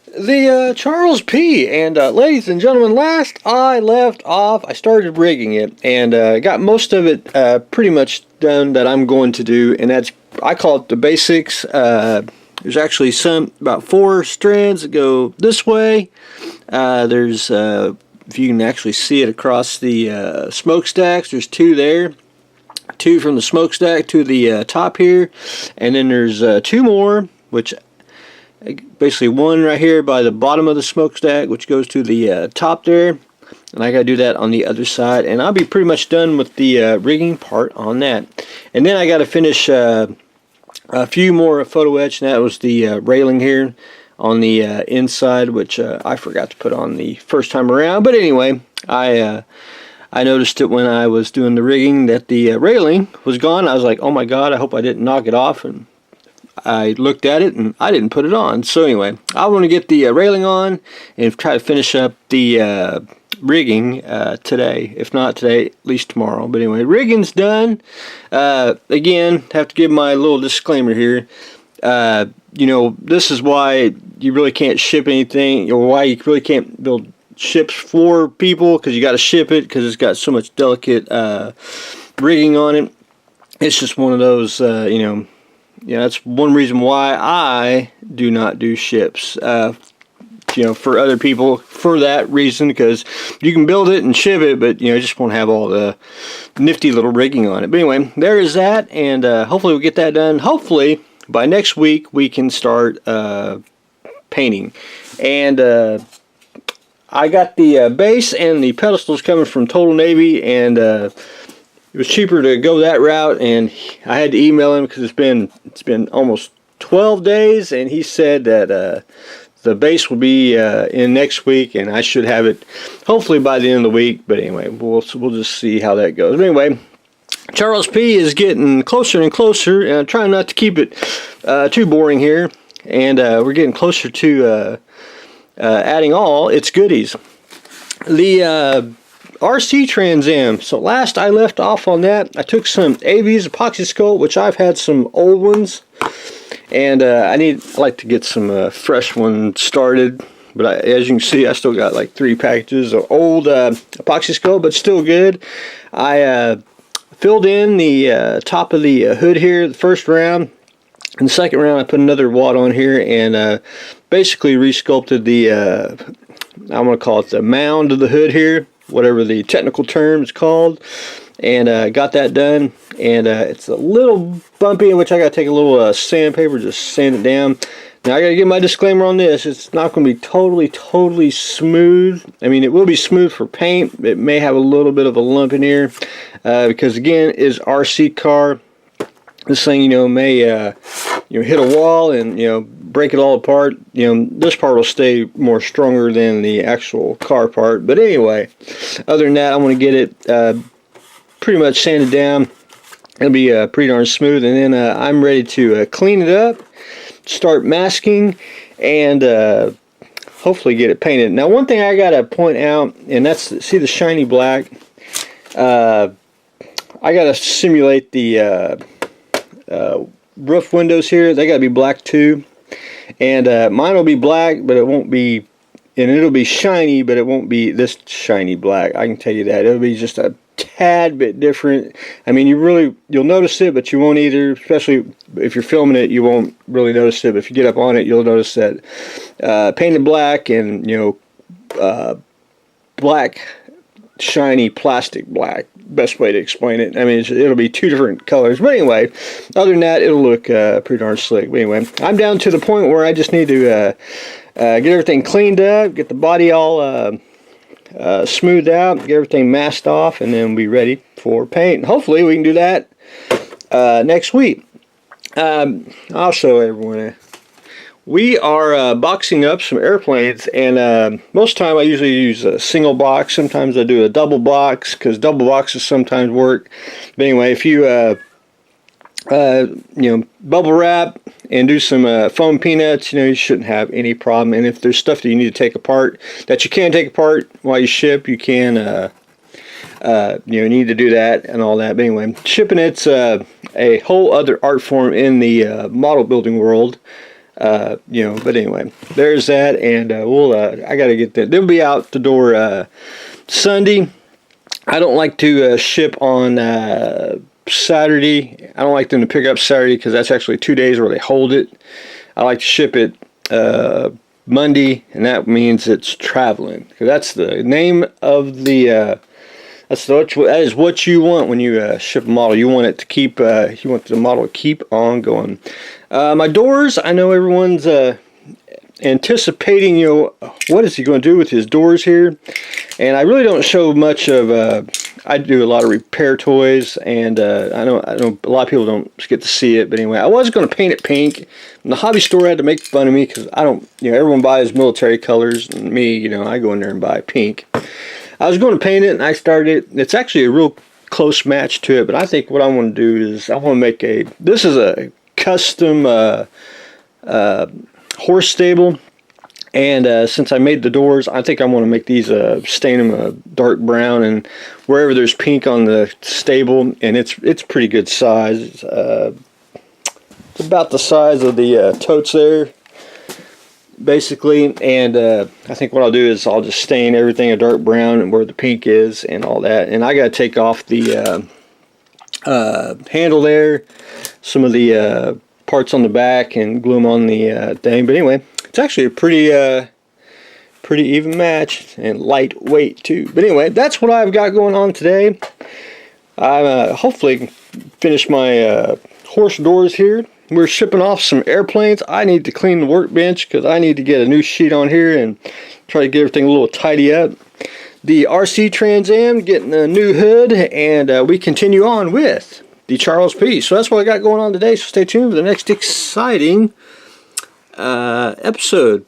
The Charles P. And ladies and gentlemen, last I left off, I started rigging it and got most of it pretty much done that I'm going to do, and that's, I call it the basics. There's actually about 4 strands that go this way. There's, if you can actually see it across the smokestacks, there's 2 there. 2 from the smokestack to the top here, and then there's 2 more, which basically 1 right here by the bottom of the smokestack, which goes to the top there, and I gotta do that on the other side, and I'll be pretty much done with the rigging part on that. And then I gotta finish a few more photo etch, and that was the railing here on the inside, which I forgot to put on the first time around. But anyway, I noticed it when I was doing the rigging that the railing was gone. I was like, oh my god, I hope I didn't knock it off, and I looked at it and I didn't put it on. So anyway, I want to get the railing on and try to finish up the rigging today. If not today, at least tomorrow. But anyway, rigging's done. Again, have to give my little disclaimer here. You know, this is why you really can't ship anything, or why you really can't build ships for people, because you got to ship it because it's got so much delicate rigging on it. It's just one of those, you know, that's one reason why I do not do ships. You know, for other people, for that reason, because you can build it and ship it, but you know, just won't have all the nifty little rigging on it. But anyway, there is that, and hopefully we'll get that done. Hopefully by next week we can start painting. And I got the base and the pedestals coming from Total Navy, and it was cheaper to go that route, and I had to email him because it's been almost 12 days, and he said that the base will be in next week, and I should have it hopefully by the end of the week. But anyway, we'll just see how that goes. But anyway, Charles P is getting closer and closer, and I'm trying not to keep it too boring here, and we're getting closer to adding all its goodies. The RC Trans Am. So last I left off on that, I took some AV's epoxy sculpt, which I've had some old ones, and I like to get some fresh ones started. But as you can see, I still got like 3 packages of old epoxy sculpt, but still good. I filled in the top of the hood here the first round. In the second round, I put another wad on here and basically resculpted the, I'm going to call it the mound of the hood here, whatever the technical term is called, and got that done. And it's a little bumpy, in which I got to take a little sandpaper, just sand it down. Now I got to give my disclaimer on this. It's not going to be totally smooth. I mean, it will be smooth for paint. It may have a little bit of a lump in here because again, it's RC car. This thing, you know, may hit a wall and, you know, break it all apart. You know, this part will stay more stronger than the actual car part. But anyway, other than that, I want to get it pretty much sanded down. It'll be pretty darn smooth, and then I'm ready to clean it up, start masking, and hopefully get it painted. Now, one thing I gotta point out, and that's, see the shiny black. I gotta simulate the roof windows here. They gotta be black too, and mine will be black, but it won't be, and it'll be shiny, but it won't be this shiny black. I can tell you that. It'll be just a tad bit different. I mean, you'll notice it, but you won't either, especially if you're filming it, you won't really notice it. But if you get up on it, you'll notice that painted black and, you know, black shiny plastic black. Best way to explain it. I mean, it'll be 2 different colors. But anyway, other than that, it'll look pretty darn slick. But anyway, I'm down to the point where I just need to get everything cleaned up, get the body all smoothed out, get everything masked off, and then be ready for paint. Hopefully we can do that next week. I'll show everyone. We are boxing up some airplanes, and most of the time I usually use a single box. Sometimes I do a double box, because double boxes sometimes work. But anyway, if you you know, bubble wrap and do some foam peanuts, you know, you shouldn't have any problem. And if there's stuff that you need to take apart, that you can take apart while you ship, you can you know, need to do that and all that. But anyway, shipping, it's a whole other art form in the model building world. But anyway, there's that, and I gotta get that. They'll be out the door Sunday. I don't like to ship on Saturday. I don't like them to pick up Saturday because that's actually 2 days where they hold it. I like to ship it Monday, and that means it's traveling. Because that's the name of the. That is what you want when you ship a model. You want it to keep. You want the model to keep on going. My doors. I know everyone's anticipating. What is he going to do with his doors here? And I really don't show much of. I do a lot of repair toys, and I know a lot of people don't get to see it. But anyway, I was going to paint it pink. And the hobby store had to make fun of me because I don't. Everyone buys military colors, and me, I go in there and buy pink. I was going to paint it, and I started it. It's actually a real close match to it, but I think what I want to do is I want to make this is a custom horse stable, and since I made the doors, I think I want to make these, stain them dark brown, and wherever there's pink on the stable, and it's pretty good size. It's about the size of the totes there, basically, and I think what I'll do is I'll just stain everything a dark brown and where the pink is and all that. And I got to take off the handle there, some of the parts on the back, and glue them on the thing. But anyway, it's actually a pretty even match and lightweight too. But anyway, that's what I've got going on today. I hopefully finish my horse doors here. We're shipping off some airplanes. I need to clean the workbench because I need to get a new sheet on here and try to get everything a little tidy up. The RC Trans Am getting a new hood, and we continue on with the Charles P. So that's what I got going on today. So stay tuned for the next exciting episode.